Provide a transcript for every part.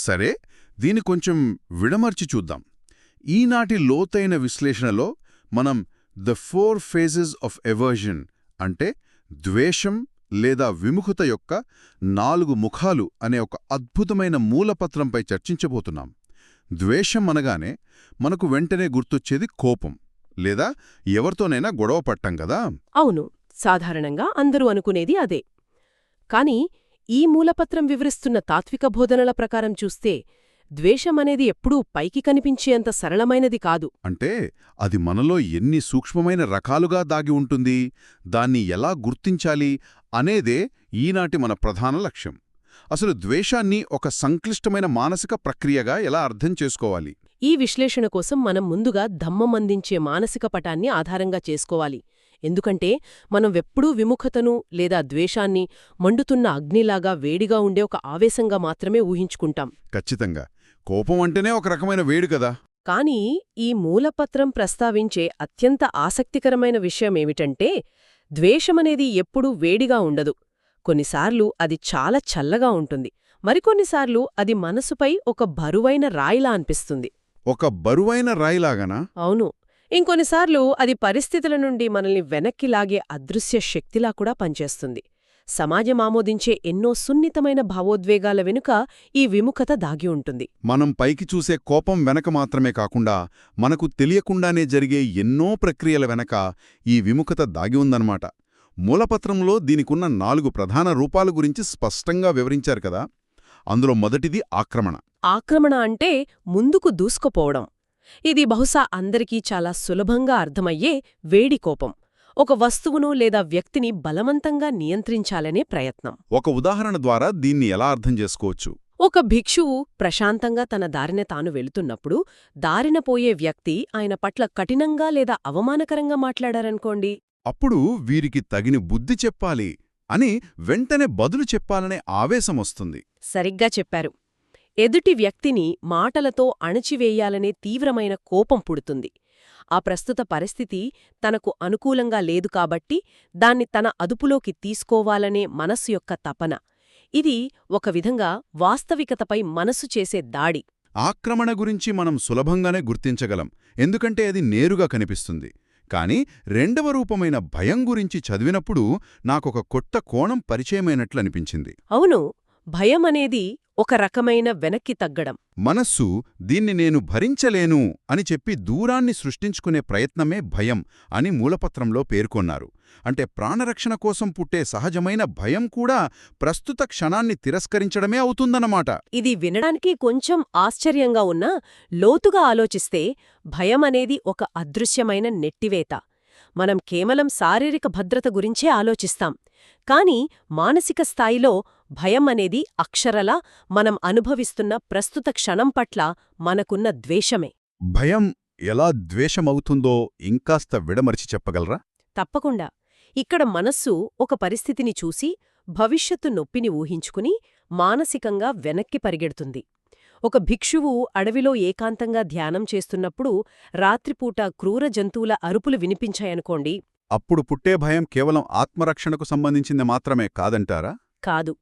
సరే, దీని కొంచెం విడమర్చి చూద్దాం. ఈనాటి లోతైన విశ్లేషణలో మనం ద 4 phases ఆఫ్ ఎవర్జన్ అంటే ద్వేషం లేదా విముఖత యొక్క 4 ముఖాలు అనే ఒక అద్భుతమైన మూలపత్రంపై చర్చించబోతున్నాం. ద్వేషం అనగానే మనకు వెంటనే గుర్తొచ్చేది కోపం, లేదా ఎవరితోనైనా గొడవ పట్టం కదా. అవును, సాధారణంగా అందరూ అనుకునేది అదే. కాని ఈ మూలపత్రం వివరిస్తున్న తాత్విక బోధనల ప్రకారం చూస్తే ద్వేషమనేది ఎప్పుడూ పైకి కనిపించేంత సరళమైనది కాదు. అంటే అది మనలో ఎన్ని సూక్ష్మమైన రకాలుగా దాగి ఉంటుంది, దాన్ని ఎలా గుర్తించాలి అనేదే ఈనాటి మన ప్రధాన లక్ష్యం. అసలు ద్వేషాన్ని ఒక సంక్లిష్టమైన మానసిక ప్రక్రియగా ఎలా అర్థం చేసుకోవాలి? ఈ విశ్లేషణ కోసం మనం ముందుగా ధమ్మమందించే మానసిక పటాన్ని ఆధారంగా చేసుకోవాలి. ఎందుకంటే మనం ఎప్పుడూ విముఖతను లేదా ద్వేషాన్ని మండుతున్న అగ్నిలాగా వేడిగా ఉండే ఒక ఆవేశంగా మాత్రమే ఊహించుకుంటాం. ఖచ్చితంగా కోపం అంటేనే ఒక రకమైన వేడి కదా. కానీ ఈ మూలపత్రం ప్రస్తావించే అత్యంత ఆసక్తికరమైన విషయమేమిటంటే ద్వేషమనేది ఎప్పుడూ వేడిగా ఉండదు. కొన్నిసార్లు అది చాలా చల్లగా ఉంటుంది, మరికొన్నిసార్లు అది మనసుపై ఒక బరువైన రాయిలా అనిపిస్తుంది. ఒక బరువైన రాయిలాగానా? అవును. ఇంకొన్నిసార్లు అది పరిస్థితుల నుండి మనల్ని వెనక్కి లాగే అదృశ్య శక్తిలా కూడా పనిచేస్తుంది. సమాజం ఆమోదించే ఎన్నో సున్నితమైన భావోద్వేగాల వెనుక ఈ విముఖత దాగి ఉంటుంది. మనం పైకి చూసే కోపం వెనక మాత్రమే కాకుండా మనకు తెలియకుండానే జరిగే ఎన్నో ప్రక్రియల వెనక ఈ విముఖత దాగి ఉందన్నమాట. మూలపత్రంలో దీనికున్న 4 ప్రధాన రూపాల గురించి స్పష్టంగా వివరించారు కదా. అందులో మొదటిది ఆక్రమణ. ఆక్రమణ అంటే ముందుకు దూసుకుపోవడం. ఇది బహుశా అందరికీ చాలా సులభంగా అర్థమయ్యే వేడి కోపం. ఒక వస్తువును లేదా వ్యక్తిని బలవంతంగా నియంత్రించాలనే ప్రయత్నం. ఒక ఉదాహరణ ద్వారా దీన్ని ఎలా అర్థం చేసుకోవచ్చు? ఒక భిక్షువు ప్రశాంతంగా తన దారిన తాను వెళుతున్నప్పుడు దారిన పోయే వ్యక్తి ఆయన పట్ల కఠినంగా లేదా అవమానకరంగా మాట్లాడారనుకోండి. అప్పుడు వీరికి తగిన బుద్ధి చెప్పాలి అని వెంటనే బదులు చెప్పాలనే ఆవేశమొస్తుంది. సరిగ్గా చెప్పారు. ఎదుటి వ్యక్తిని మాటలతో అణచివేయాలనే తీవ్రమైన కోపం పుడుతుంది. ఆ ప్రస్తుత పరిస్థితి తనకు అనుకూలంగా లేదు కాబట్టి దాన్ని తన అదుపులోకి తీసుకోవాలనే మనస్సు యొక్క తపన. ఇది ఒక విధంగా వాస్తవికతపై మనసు చేసే దాడి. ఆక్రమణ గురించి మనం సులభంగానే గుర్తించగలం, ఎందుకంటే అది నేరుగా కనిపిస్తుంది. కానీ రెండవ రూపమైన భయం గురించి చదివినప్పుడు నాకొక కొత్త కోణం పరిచయమైనట్లనిపించింది. అవును, భయం అనేది ఒక రకమైన వెనక్కి తగ్గడం. మనస్సు దీన్ని నేను భరించలేను అని చెప్పి దూరాన్ని సృష్టించుకునే ప్రయత్నమే భయం అని మూలపత్రంలో పేర్కొన్నారు. అంటే ప్రాణరక్షణ కోసం పుట్టే సహజమైన భయం కూడా ప్రస్తుత క్షణాన్ని తిరస్కరించడమే అవుతుందన్నమాట. ఇది వినడానికి కొంచెం ఆశ్చర్యంగా ఉన్నా లోతుగా ఆలోచిస్తే భయం అనేది ఒక అదృశ్యమైన నెట్టివేత. మనం కేవలం శారీరక భద్రత గురించే ఆలోచిస్తాం. కాని మానసిక స్థాయిలో భయం అనేది అక్షరలా మనం అనుభవిస్తున్న ప్రస్తుత క్షణం పట్ల మనకున్న ద్వేషమే. భయం ఎలా ద్వేషమవుతుందో ఇంకాస్త విడమర్చి చెప్పగలరా? తప్పకుండా. ఇక్కడ మనస్సు ఒక పరిస్థితిని చూసి భవిష్యత్తు నొప్పిని ఊహించుకుని మానసికంగా వెనక్కి పరిగెడుతుంది. ఒక భిక్షువు అడవిలో ఏకాంతంగా ధ్యానం చేస్తున్నప్పుడు రాత్రిపూట క్రూర జంతువుల అరుపులు వినిపించాయనుకోండి. అప్పుడు పుట్టే భయం కేవలం ఆత్మరక్షణకు సంబంధించింది మాత్రమే కాదంటారా? కాదు.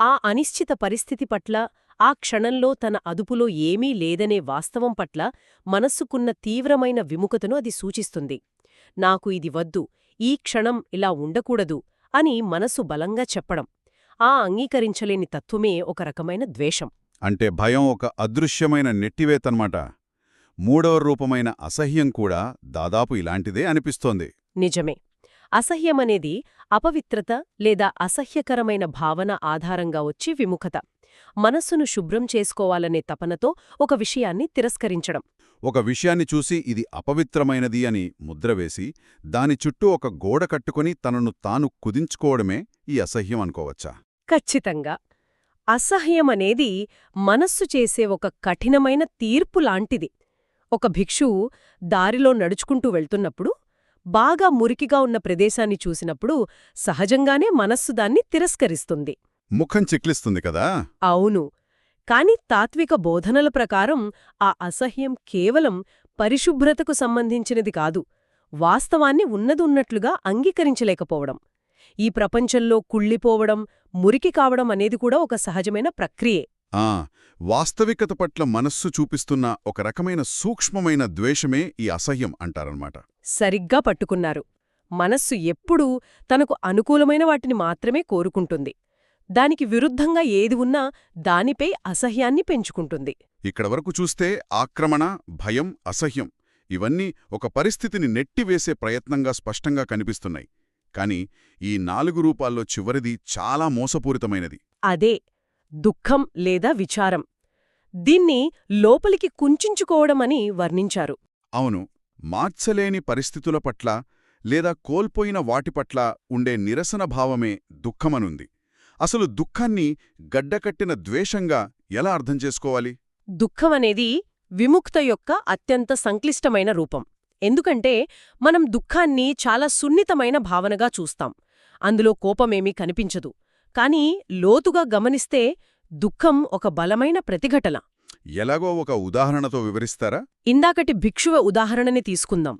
ఆ అనిశ్చిత పరిస్థితి పట్ల, ఆ క్షణంలో తన అదుపులో ఏమీ లేదనే వాస్తవం పట్ల మనస్సుకున్న తీవ్రమైన విముఖతను అది సూచిస్తుంది. నాకు ఇది వద్దు, ఈ క్షణం ఇలా ఉండకూడదు అని మనసు బలంగా చెప్పడం. ఆ అంగీకరించలేని తత్వమే ఒక రకమైన ద్వేషం. అంటే భయం ఒక అదృశ్యమైన నెట్టివేతన్మాట. మూడవ రూపమైన అసహ్యం కూడా దాదాపు ఇలాంటిదే అనిపిస్తోంది. నిజమే. అసహ్యమనేది అపవిత్రత లేదా అసహ్యకరమైన భావన ఆధారంగా వచ్చే విముఖత. మనస్సును శుభ్రం చేసుకోవాలనే తపనతో ఒక విషయాన్ని తిరస్కరించడం. ఒక విషయాన్ని చూసి ఇది అపవిత్రమైనది అని ముద్రవేసి దాని చుట్టూ ఒక గోడ కట్టుకుని తనను తాను కుదించుకోవడమే ఈ అసహ్యం అనుకోవచ్చా? ఖచ్చితంగా. అసహ్యమనేది మనస్సు చేసే ఒక కఠినమైన తీర్పులాంటిది. ఒక భిక్షువు దారిలో నడుచుకుంటూ వెళ్తున్నప్పుడు బాగా మురికిగా ఉన్న ప్రదేశాన్ని చూసినప్పుడు సహజంగానే మనస్సు దాన్ని తిరస్కరిస్తుంది. ముఖం చిక్లిస్తుంది కదా. అవును. కాని తాత్విక బోధనల ప్రకారం ఆ అసహ్యం కేవలం పరిశుభ్రతకు సంబంధించినది కాదు, వాస్తవాన్ని ఉన్నదున్నట్లుగా అంగీకరించలేకపోవడం. ఈ ప్రపంచంలో కుళ్ళిపోవడం, మురికి కావడం అనేది కూడా ఒక సహజమైన ప్రక్రియే. ఆ వాస్తవికత పట్ల మనస్సు చూపిస్తున్న ఒక రకమైన సూక్ష్మమైన ద్వేషమే ఈ అసహ్యం అంటారన్నమాట. సరిగ్గా పట్టుకున్నారు. మనస్సు ఎప్పుడూ తనకు అనుకూలమైన వాటిని మాత్రమే కోరుకుంటుంది. దానికి విరుద్ధంగా ఏది ఉన్నా దానిపై అసహ్యాన్ని పెంచుకుంటుంది. ఇక్కడ వరకు చూస్తే ఆక్రమణ, భయం, అసహ్యం ఇవన్నీ ఒక పరిస్థితిని నెట్టివేసే ప్రయత్నంగా స్పష్టంగా కనిపిస్తున్నాయి. కాని ఈ 4 రూపాల్లో చివరిది చాలా మోసపూరితమైనది. అదే దుఃఖం లేదా విచారం. దీన్ని లోపలికి కుంచుకోవడమని వర్ణించారు. అవును, మార్చలేని పరిస్థితుల పట్ల లేదా కోల్పోయిన వాటి పట్ల ఉండే నిరసన భావమే దుఃఖమనుంది. అసలు దుఃఖాన్ని గడ్డకట్టిన ద్వేషంగా ఎలా అర్థం చేసుకోవాలి? దుఃఖమనేది విముక్త యొక్క అత్యంత సంక్లిష్టమైన రూపం. ఎందుకంటే మనం దుఃఖాన్ని చాలా సున్నితమైన భావనగా చూస్తాం. అందులో కోపమేమీ కనిపించదు. కానీ లోతుగా గమనిస్తే దుఃఖం ఒక బలమైన ప్రతిఘటన. ఎలాగో ఒక ఉదాహరణతో వివరిస్తారా? ఇందాకటి భిక్షువ ఉదాహరణని తీసుకుందాం.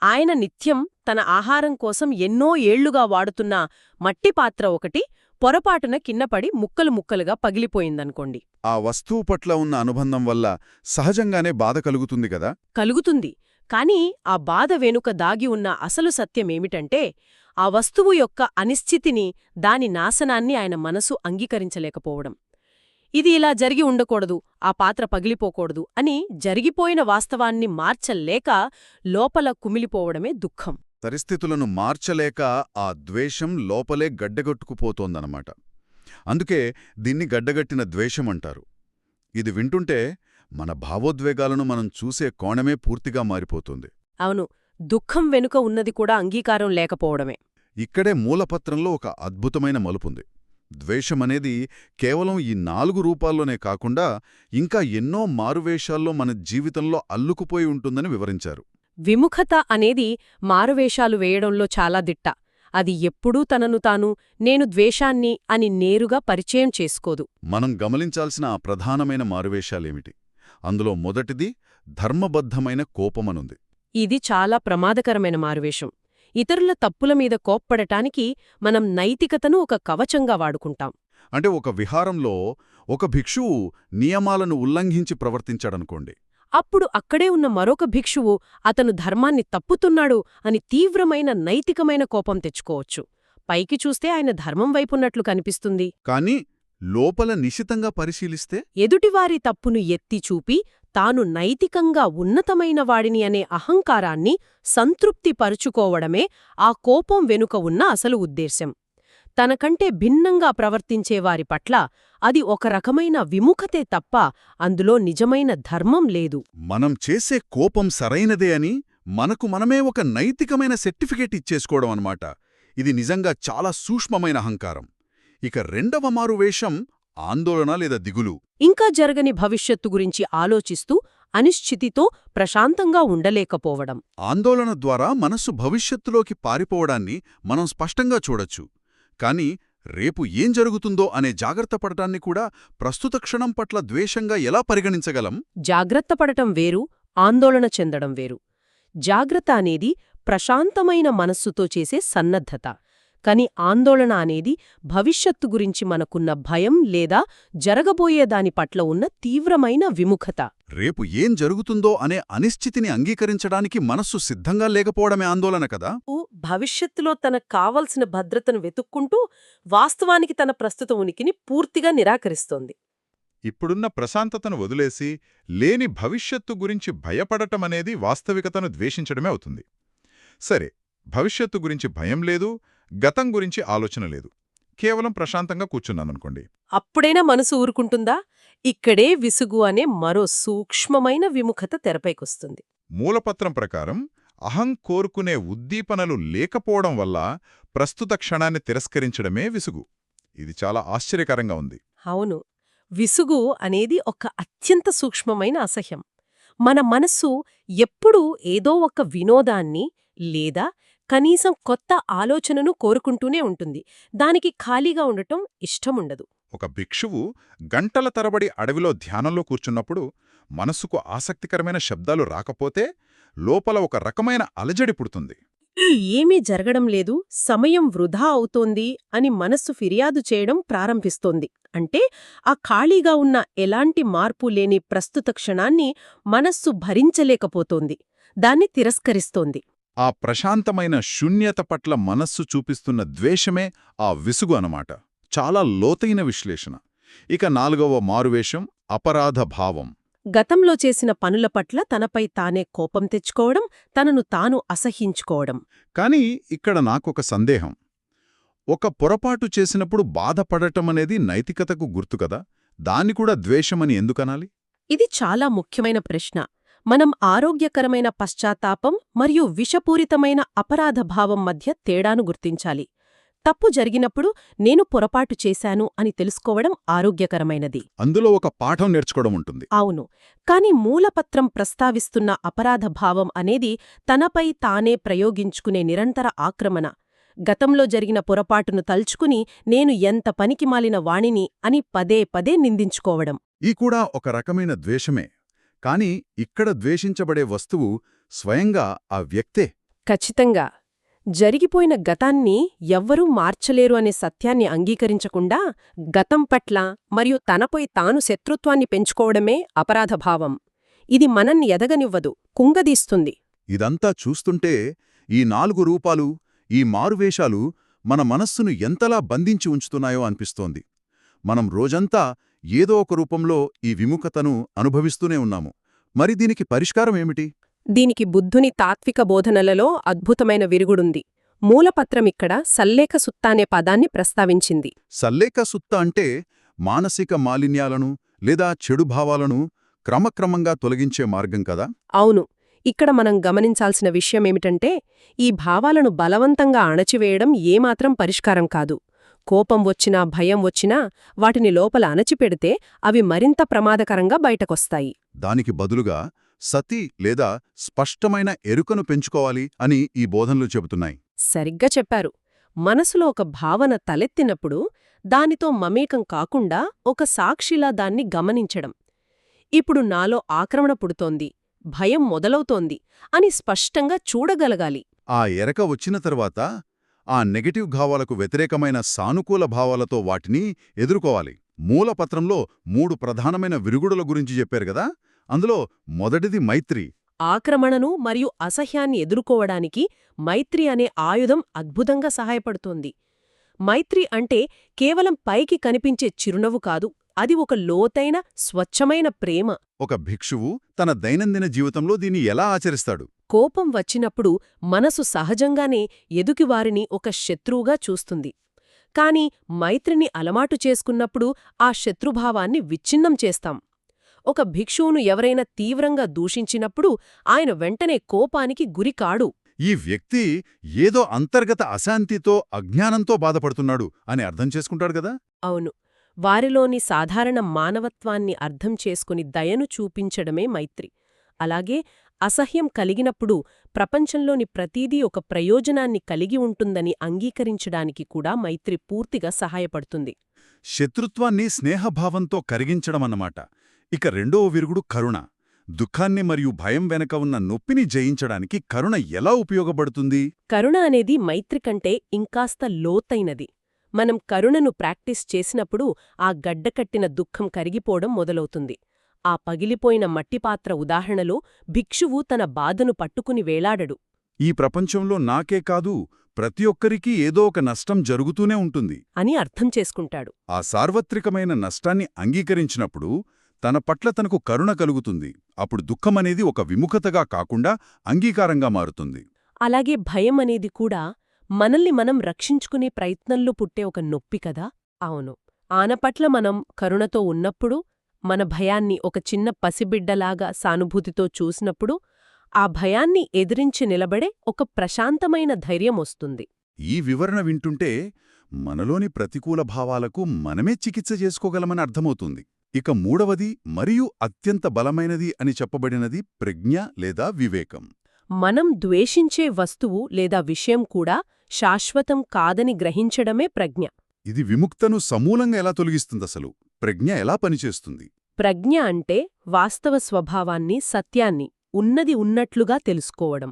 ఆయన నిత్యం తన ఆహారం కోసం ఎన్నో ఏళ్లుగా వాడుతున్న మట్టి పాత్ర ఒకటి పొరపాటున కిందపడి ముక్కలు ముక్కలుగా పగిలిపోయిందనుకోండి. ఆ వస్తువు పట్ల ఉన్న అనుబంధం వల్ల సహజంగానే బాధ కలుగుతుంది కదా? కలుగుతుంది. కాని ఆ బాధ వెనుక దాగి ఉన్న అసలు సత్యమేమిటంటే ఆ వస్తువు యొక్క అనిశ్చితిని, దాని నాశనాన్ని ఆయన మనసు అంగీకరించలేకపోవడం. ఇది ఇలా జరిగి ఉండకూడదు, ఆ పాత్ర పగిలిపోకూడదు అని జరిగిపోయిన వాస్తవాన్ని మార్చలేక లోపల కుమిలిపోవడమే దుఃఖం. పరిస్థితులను మార్చలేక ఆ ద్వేషం లోపలే గడ్డగట్టుకుపోతోందన్నమాట. అందుకే దీన్ని గడ్డగట్టిన ద్వేషమంటారు. ఇది వింటుంటే మన భావోద్వేగాలను మనం చూసే కోణమే పూర్తిగా మారిపోతుంది. అవును, దుఃఖం వెనుక ఉన్నది కూడా అంగీకారం లేకపోవడమే. ఇక్కడే మూలపత్రంలో ఒక అద్భుతమైన మలుపుంది. ద్వేషమనేది కేవలం ఈ 4 రూపాల్లోనే కాకుండా ఇంకా ఎన్నో మారువేషాల్లో మన జీవితంలో అల్లుకుపోయి ఉంటుందని వివరించారు. విముఖత అనేది మారువేషాలు వేయడంలో చాలా దిట్ట. అది ఎప్పుడూ తనను తాను నేను ద్వేషాన్ని అని నేరుగా పరిచయం చేసుకోదు. మనం గమనించాల్సిన ఆ ప్రధానమైన మారువేషాలేమిటి? అందులో మొదటిది ధర్మబద్ధమైన కోపమనుంది. ఇది చాలా ప్రమాదకరమైన మారువేషం. ఇతరుల తప్పుల మీద కోప్పడటానికి మనం నైతికతను ఒక కవచంగా వాడుకుంటాం. అంటే ఒక విహారంలో ఒక భిక్షువు నియమాలను ఉల్లంఘించి ప్రవర్తించాడనుకోండి. అప్పుడు అక్కడే ఉన్న మరొక భిక్షువు అతను ధర్మాన్ని తప్పుతున్నాడు అని తీవ్రమైన నైతికమైన కోపం తెచ్చుకోవచ్చు. పైకి చూస్తే ఆయన ధర్మం వైపున్నట్లు కనిపిస్తుంది. కానీ లోపల నిశితంగా పరిశీలిస్తే ఎదుటివారి తప్పును ఎత్తి చూపి తాను నైతికంగా ఉన్నతమైన వాడిని అనే అహంకారాన్ని సంతృప్తిపరుచుకోవడమే ఆ కోపం వెనుక ఉన్న అసలు ఉద్దేశ్యం. తనకంటే భిన్నంగా ప్రవర్తించేవారి పట్ల అది ఒక రకమైన విముఖతే తప్ప అందులో నిజమైన ధర్మం లేదు. మనం చేసే కోపం సరైనదే అని మనకు మనమే ఒక నైతికమైన సర్టిఫికేట్ ఇచ్చేసుకోవడం అన్నమాట. ఇది నిజంగా చాలా సూక్ష్మమైన అహంకారం. ఇక రెండవ మారువేషం ఆందోళన లేదా దిగులు. ఇంకా జరగని భవిష్యత్తు గురించి ఆలోచిస్తూ అనిశ్చితితో ప్రశాంతంగా ఉండలేకపోవడం. ఆందోళన ద్వారా మనస్సు భవిష్యత్తులోకి పారిపోవడాన్ని మనం స్పష్టంగా చూడొచ్చు. కాని రేపు ఏం జరుగుతుందో అనే జాగ్రత్త పడటాన్ని కూడా ప్రస్తుత క్షణం పట్ల ద్వేషంగా ఎలా పరిగణించగలం? జాగ్రత్త పడటం వేరు, ఆందోళన చెందడం వేరు. జాగ్రత్త అనేది ప్రశాంతమైన మనస్సుతో చేసే సన్నద్ధత. కాని ఆందోళన అనేది భవిష్యత్తు గురించి మనకున్న భయం లేదా జరగబోయే దాని పట్ల ఉన్న తీవ్రమైన విముఖత. రేపు ఏం జరుగుతుందో అనే అనిశ్చితిని అంగీకరించడానికి మనస్సు సిద్ధంగా లేకపోవడమే ఆందోళన కదా? భవిష్యత్తులో తనకు కావలసిన భద్రతను వెతుక్కుంటూ వాస్తవానికి తన ప్రస్తుత ఉనికిని పూర్తిగా నిరాకరిస్తోంది. ఇప్పుడున్న ప్రశాంతతను వదిలేసి లేని భవిష్యత్తు గురించి భయపడటమనేది వాస్తవికతను ద్వేషించడమే అవుతుంది. సరే, భవిష్యత్తు గురించి భయం లేదు, గతం గురించి ఆలోచన లేదు, కేవలం ప్రశాంతంగా కూర్చున్నాననుకోండి. అప్పుడైనా మనసు ఊరుకుంటుందా? ఇక్కడే విసుగు అనే మరో సూక్ష్మమైన విముఖత తెరపైకొస్తుంది. మూలపత్రం ప్రకారం అహం కోరుకునే ఉద్దీపనలు లేకపోవడం వల్ల ప్రస్తుత క్షణాన్ని తిరస్కరించడమే విసుగు. ఇది చాలా ఆశ్చర్యకరంగా ఉంది. అవును, విసుగు అనేది ఒక అత్యంత సూక్ష్మమైన అసహ్యం. మన మనస్సు ఎప్పుడూ ఏదో ఒక వినోదాన్ని లేదా కనీసం కొత్త ఆలోచనను కోరుకుంటూనే ఉంటుంది. దానికి ఖాళీగా ఉండటం ఇష్టముండదు. ఒక భిక్షువు గంటల తరబడి అడవిలో ధ్యానంలో కూర్చున్నప్పుడు మనస్సుకు ఆసక్తికరమైన శబ్దాలు రాకపోతే లోపల ఒక రకమైన అలజడి పుడుతుంది. ఏమీ జరగడం లేదు, సమయం వృధా అవుతోంది అని మనస్సు ఫిర్యాదు చేయడం ప్రారంభిస్తోంది. అంటే ఆ ఖాళీగా ఉన్న ఎలాంటి మార్పు లేని ప్రస్తుత క్షణాన్ని మనస్సు భరించలేకపోతోంది, దాన్ని తిరస్కరిస్తోంది. ఆ ప్రశాంతమైన శూన్యత పట్ల మనస్సు చూపిస్తున్న ద్వేషమే ఆ విసుగు అనమాట. చాలా లోతైన విశ్లేషణ. ఇక 4వ మారువేషం అపరాధ భావం. గతంలో చేసిన పనుల పట్ల తనపై తానే కోపం తెచ్చుకోవడం, తనను తాను అసహ్యించుకోవడం. కానీ ఇక్కడ నాకొక సందేహం. ఒక పొరపాటు చేసినప్పుడు బాధపడటమనేది నైతికతకు గుర్తు కదా, దాన్ని కూడా ద్వేషమని ఎందుకనాలి? ఇది చాలా ముఖ్యమైన ప్రశ్న. మనం ఆరోగ్యకరమైన పశ్చాత్తాపం మరియు విషపూరితమైన అపరాధ భావం మధ్య తేడాను గుర్తించాలి. తప్పు జరిగినప్పుడు నేను పొరపాటు చేశాను అని తెలుసుకోవడం ఆరోగ్యకరమైనది. అందులో ఒక పాఠం నేర్చుకోవడం ఉంటుంది. అవును. కాని మూలపత్రం ప్రస్తావిస్తున్న అపరాధ భావం అనేది తనపై తానే ప్రయోగించుకునే నిరంతర ఆక్రమణ. గతంలో జరిగిన పొరపాటును తలుచుకుని నేను ఎంత పనికిమాలిన వాణిని అని పదే పదే నిందించుకోవడం. ఈ కూడా ఒక రకమైన ద్వేషమే. కాని ఇక్కడ ద్వేషించబడే వస్తువు స్వయంగా ఆ వ్యక్తే. ఖచ్చితంగా. జరిగిపోయిన గతాన్ని ఎవ్వరూ మార్చలేరు అనే సత్యాన్ని అంగీకరించకుండా గతం పట్ల మరియు తనపై తాను శత్రుత్వాన్ని పెంచుకోవడమే అపరాధభావం. ఇది మనల్ని ఎదగనివ్వదు, కుంగదీస్తుంది. ఇదంతా చూస్తుంటే ఈ 4 రూపాలు, ఈ మారువేషాలు మన మనస్సును ఎంతలా బంధించి ఉంచుతున్నాయో అనిపిస్తోంది. మనం రోజంతా ఏదో ఒక రూపంలో ఈ విముఖతను అనుభవిస్తూనే ఉన్నాము. మరి దీనికి పరిష్కారం ఏమిటి? దీనికి బుద్ధుని తాత్విక బోధనలలో అద్భుతమైన విరుగుడుంది. మూలపత్రమిక్కడ సల్లేఖ సుత్త అనే పదాన్ని ప్రస్తావించింది. సల్లేఖ సుత్త అంటే మానసిక మాలిన్యాలను లేదా చెడు భావాలను క్రమక్రమంగా తొలగించే మార్గం కదా? అవును. ఇక్కడ మనం గమనించాల్సిన విషయమేమిటంటే, ఈ భావాలను బలవంతంగా అణచివేయడం ఏమాత్రం పరిష్కారం కాదు. కోపం వచ్చినా, భయం వచ్చినా వాటిని లోపల అణచిపెడితే అవి మరింత ప్రమాదకరంగా బయటకొస్తాయి. దానికి బదులుగా సతి లేదా స్పష్టమైన ఎరుకను పెంచుకోవాలి అని ఈ బోధనలు చెబుతున్నాయి. సరిగ్గా చెప్పారు. మనసులో ఒక భావన తలెత్తినప్పుడు దానితో మమేకం కాకుండా ఒక సాక్షిలా దాన్ని గమనించడం. ఇప్పుడు నాలో ఆక్రమణ పుడుతోంది, భయం మొదలవుతోంది అని స్పష్టంగా చూడగలగాలి. ఆ ఎరక వచ్చిన తరువాత ఆ నెగటివ్ భావాలకు వ్యతిరేకమైన సానుకూల భావాలతో వాటిని ఎదుర్కోవాలి. మూలపత్రంలో 3 ప్రధానమైన విరుగుడుల గురించి చెప్పారు గదా, అందులో మొదటిది మైత్రి. ఆక్రమణను మరియు అసహ్యాన్ని ఎదుర్కోవడానికి మైత్రి అనే ఆయుధం అద్భుతంగా సహాయపడుతోంది. మైత్రి అంటే కేవలం పైకి కనిపించే చిరునవ్వు కాదు, అది ఒక లోతైన, స్వచ్ఛమైన ప్రేమ. ఒక భిక్షువు తన దైనందిన జీవితంలో దీన్ని ఎలా ఆచరిస్తాడు? కోపం వచ్చినప్పుడు మనసు సహజంగానే ఎదుటివారిని ఒక శత్రువుగా చూస్తుంది. కాని మైత్రిని అలవాటు చేసుకున్నప్పుడు ఆ శత్రుభావాన్ని విచ్ఛిన్నం చేస్తాం. ఒక భిక్షువును ఎవరైనా తీవ్రంగా దూషించినప్పుడు ఆయన వెంటనే కోపానికి గురికాడు. ఈ వ్యక్తి ఏదో అంతర్గత అశాంతితో, అజ్ఞానంతో బాధపడుతున్నాడు అని అర్థం చేసుకుంటాడు గదా? అవును. వారిలోని సాధారణ మానవత్వాన్ని అర్థం చేసుకుని దయను చూపించడమే మైత్రి. అలాగే అసహ్యం కలిగినప్పుడు ప్రపంచంలోని ప్రతీదీ ఒక ప్రయోజనాన్ని కలిగి ఉంటుందని అంగీకరించడానికి కూడా మైత్రి పూర్తిగా సహాయపడుతుంది. శత్రుత్వాన్ని స్నేహభావంతో కరిగించడమన్నమాట. ఇక రెండవ విరుగుడు కరుణ. దుఃఖాన్ని మరియు భయం వెనక ఉన్న నొప్పిని జయించడానికి కరుణ ఎలా ఉపయోగపడుతుంది? కరుణ అనేది మైత్రి కంటే ఇంకాస్త లోతైనది. మనం కరుణను ప్రాక్టీస్ చేసినప్పుడు ఆ గడ్డకట్టిన దుఃఖం కరిగిపోవడం మొదలవుతుంది. ఆ పగిలిపోయిన మట్టిపాత్ర ఉదాహరణలో భిక్షువు తన బాధను పట్టుకుని వేలాడడు. ఈ ప్రపంచంలో నాకే కాదు, ప్రతి ఒక్కరికీ ఏదో ఒక నష్టం జరుగుతూనే ఉంటుంది అని అర్థం చేసుకుంటాడు. ఆ సార్వత్రికమైన నష్టాన్ని అంగీకరించినప్పుడు తన పట్ల తనకు కరుణ కలుగుతుంది. అప్పుడు దుఃఖమనేది ఒక విముఖతగా కాకుండా అంగీకారంగా మారుతుంది. అలాగే భయం అనేది కూడా మనల్ని మనం రక్షించుకునే ప్రయత్నంలో పుట్టే ఒక నొప్పి కదా? అవును. ఆనపట్ల మనం కరుణతో ఉన్నప్పుడు, మన భయాన్ని ఒక చిన్న పసిబిడ్డలాగా సానుభూతితో చూసినప్పుడు, ఆ భయాన్ని ఎదిరించి నిలబడే ఒక ప్రశాంతమైన ధైర్యమొస్తుంది. ఈ వివరణ వింటుంటే మనలోని ప్రతికూల భావాలకు మనమే చికిత్స చేసుకోగలమని అర్థమవుతుంది. ఇక మూడవది మరియు అత్యంత బలమైనది అని చెప్పబడినది ప్రజ్ఞ లేదా వివేకం. మనం ద్వేషించే వస్తువు లేదా విషయం కూడా శాశ్వతం కాదని గ్రహించడమే ప్రజ్ఞ. ఇది విముక్తను సమూలంగా ఎలా తొలగిస్తుందసలు? ప్రజ్ఞ ఎలా పనిచేస్తుంది? ప్రజ్ఞ అంటే వాస్తవ స్వభావాన్ని, సత్యాన్ని ఉన్నది ఉన్నట్లుగా తెలుసుకోవడం.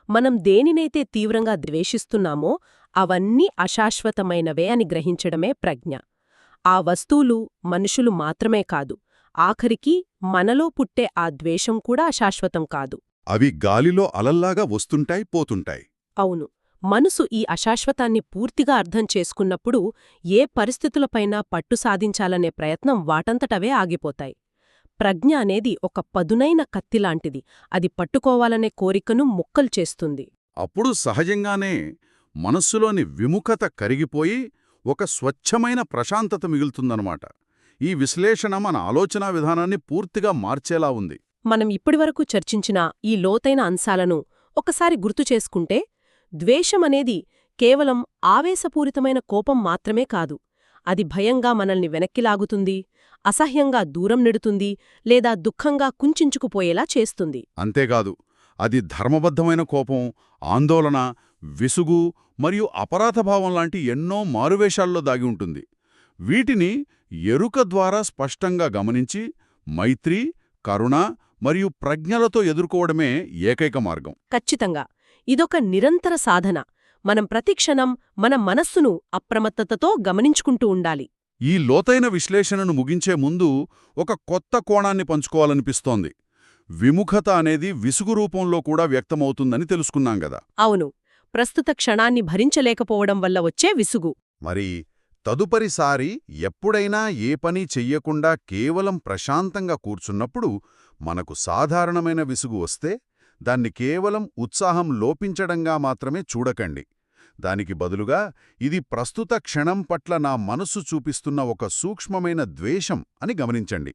మనం దేనినైతే తీవ్రంగా ద్వేషిస్తున్నామో అవన్నీ అశాశ్వతమైనవే అని గ్రహించడమే ప్రజ్ఞ. ఆ వస్తువులు, మనుషులు మాత్రమే కాదు, ఆఖరికి మనలో పుట్టే ఆ ద్వేషం కూడా అశాశ్వతం కాదు. అవి గాలిలో అలల్లాగా వస్తుంటాయి, పోతుంటాయి. అవును. మనసు ఈ అశాశ్వతాన్ని పూర్తిగా అర్థం చేసుకున్నప్పుడు ఏ పరిస్థితులపైనా పట్టు సాధించాలనే ప్రయత్నం వాటంతటవే ఆగిపోతాయి. ప్రజ్ఞ అనేది ఒక పదునైన కత్తిలాంటిది. అది పట్టుకోవాలనే కోరికను ముక్కలు చేస్తుంది. అప్పుడు సహజంగానే మనస్సులోని విముఖత కరిగిపోయి ఒక స్వచ్ఛమైన ప్రశాంతత మిగులుతుందన్నమాట. ఈ విశ్లేషణ మన ఆలోచనా విధానాన్ని పూర్తిగా మార్చేలా ఉంది. మనం ఇప్పటివరకు చర్చించిన ఈ లోతైన అంశాలను ఒకసారి గుర్తు చేసుకుంటే, ద్వేషమనేది కేవలం ఆవేశపూరితమైన కోపం మాత్రమే కాదు. అది భయంగా మనల్ని వెనక్కి లాగుతుంది, అసహ్యంగా దూరం నెడుతుంది, లేదా దుఃఖంగా కుంచుకుపోయేలా చేస్తుంది. అంతేకాదు, అది ధర్మబద్ధమైన కోపం, ఆందోళన, విసుగు మరియు అపరాధభావం లాంటి ఎన్నో మారువేషాల్లో దాగి ఉంటుంది. వీటిని ఎరుక ద్వారా స్పష్టంగా గమనించి మైత్రి, కరుణ మరియు ప్రజ్ఞలతో ఎదుర్కోవడమే ఏకైక మార్గం. ఖచ్చితంగా. ఇదొక నిరంతర సాధన. మనం ప్రతిక్షణం మన మనస్సును అప్రమత్తతతో గమనించుకుంటూ ఉండాలి. ఈ లోతైన విశ్లేషణను ముగించే ముందు ఒక కొత్త కోణాన్ని పంచుకోవాలనిపిస్తోంది. విముఖత అనేది విసుగు రూపంలో కూడా వ్యక్తమవుతుందని తెలుసుకున్నాం గదా. అవును. ప్రస్తుత క్షణాన్ని భరించలేకపోవడం వల్ల వచ్చే విసుగు. మరి తదుపరిసారి ఎప్పుడైనా ఏ పని చెయ్యకుండా కేవలం ప్రశాంతంగా కూర్చున్నప్పుడు మనకు సాధారణమైన విసుగు వస్తే దాన్ని కేవలం ఉత్సాహం లోపించడంగా మాత్రమే చూడకండి. దానికి బదులుగా ఇది ప్రస్తుత క్షణం పట్ల నా మనస్సు చూపిస్తున్న ఒక సూక్ష్మమైన ద్వేషం అని గమనించండి.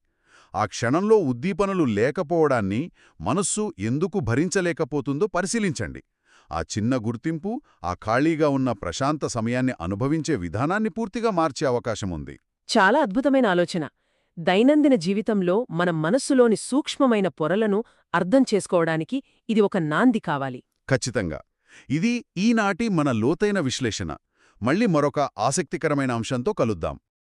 ఆ క్షణంలో ఉద్దీపనలు లేకపోవడాన్ని మనస్సు ఎందుకు భరించలేకపోతుందో పరిశీలించండి. ఆ చిన్న గుర్తింపు ఆ ఖాళీగా ఉన్న ప్రశాంత సమయాన్ని అనుభవించే విధానాన్ని పూర్తిగా మార్చే అవకాశముంది. చాలా అద్భుతమైన ఆలోచన. దైనందిన జీవితంలో మన మనస్సులోని సూక్ష్మమైన పొరలను అర్థం చేసుకోవడానికి ఇది ఒక నాంది కావాలి. ఖచ్చితంగా. ఇది ఈనాటి మన లోతైన విశ్లేషణ. మళ్ళీ మరొక ఆసక్తికరమైన అంశంతో కలుద్దాం.